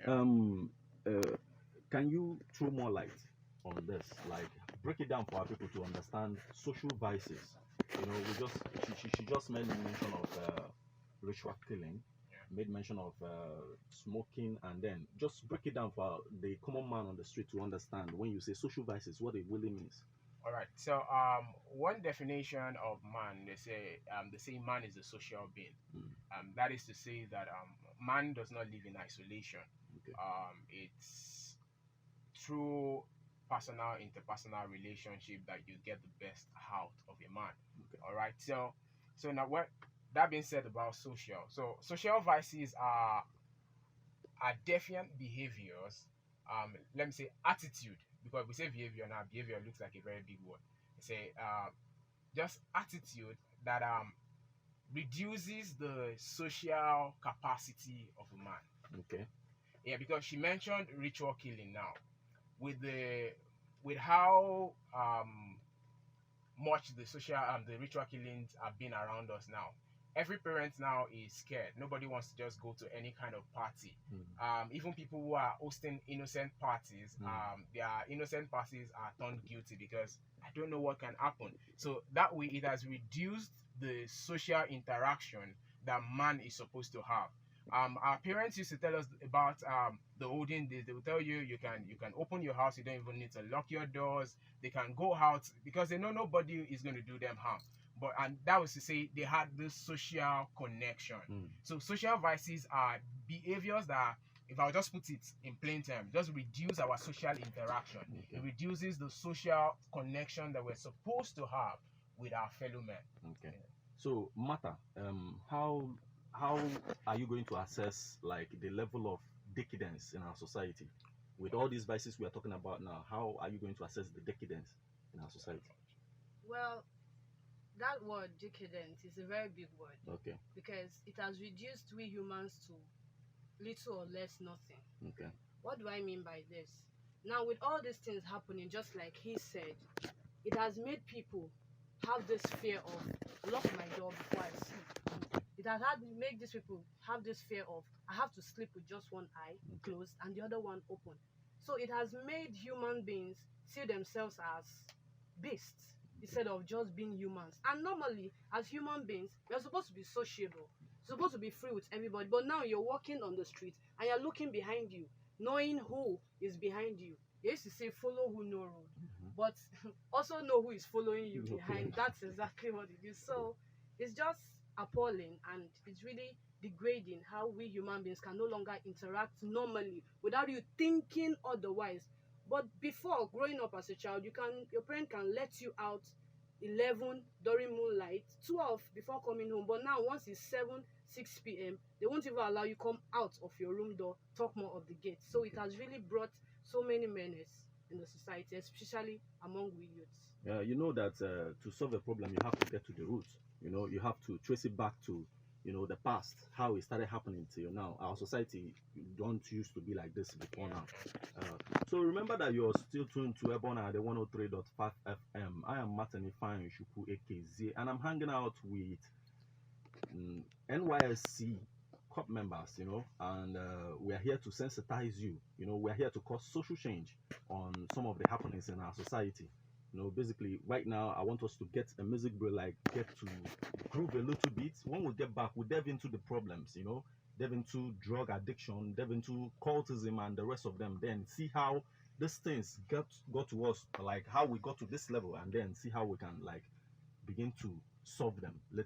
Um, can you throw more light on this? Like, break it down for our people to understand social vices. We just she just made mention of ritual killing, made mention of smoking, and then just break it down for the common man on the street to understand when you say social vices, what it really means. All right. So, one definition of man, they say man is a social being. Mm, That is to say that man does not live in isolation. okay. It's through personal, interpersonal relationship that you get the best out of a man. Okay. All right. So now what that being said about social, so social vices are defiant behaviors. Let me say attitude, because we say behavior now. Behavior looks like a very big word. Say just attitude that reduces the social capacity of a man. Okay. Yeah, because she mentioned ritual killing now with the with how much the ritual killings have been around us now. Every parent now is scared. Nobody wants to just go to any kind of party. Mm, Even people who are hosting innocent parties, mm, their innocent parties are turned guilty because I don't know what can happen. So that way, it has reduced the social interaction that man is supposed to have. Our parents used to tell us about the olden days. They will tell you you can open your house. You don't even need to lock your doors. They can go out because they know nobody is going to do them harm. But and that was to say they had this social connection. mm, So social vices are behaviors that, if I'll just put it in plain terms, just reduce our social interaction. okay. It reduces the social connection that we're supposed to have with our fellow men. Okay. So, Martha, how are you going to assess like the level of decadence in our society with all these vices we are talking about now? How are you going to assess the decadence in our society? Well, that word decadent is a very big word Okay. because it has reduced we humans to little or less nothing. Okay. What do I mean by this? Now, with all these things happening, just like he said, it has made people have this fear of lock my door before I sleep. It has had make these people have this fear of I have to sleep with just one eye Okay. closed and the other one open. So it has made human beings see themselves as beasts instead of just being humans. And normally, as human beings, we're supposed to be sociable, supposed to be free with everybody. But now you're walking on the street and you're looking behind you, knowing who is behind you. They used to say follow who no road, Mhm. but also know who is following you Okay. behind. That's exactly what it is. So it's just appalling and it's really degrading how we human beings can no longer interact normally without you thinking otherwise. But before, growing up as a child, your parent can let you out 11 during moonlight, 12 before coming home. But now once it's 7, 6 p.m., they won't even allow you come out of your room door, talk more of the gate. So it Okay. has really brought so many menace in the society, especially among we youths. You know that to solve a problem, you have to get to the root. You have to trace it back to, the past, how it started happening till now. Our society don't used to be like this before now. So remember that you're still tuned to Ebona at the 103.5 FM. I am Martin Ifeanyi Shuku AKZ, and I'm hanging out with NYSC COP members, and we are here to sensitize you. We are here to cause social change on some of the happenings in our society. Basically, right now, I want us to get a music break, like get to groove a little bit. When we get back, we delve into the problems, delve into drug addiction, delve into cultism and the rest of them, then see how these things got to us, like how we got to this level, and then see how we can like begin to solve them.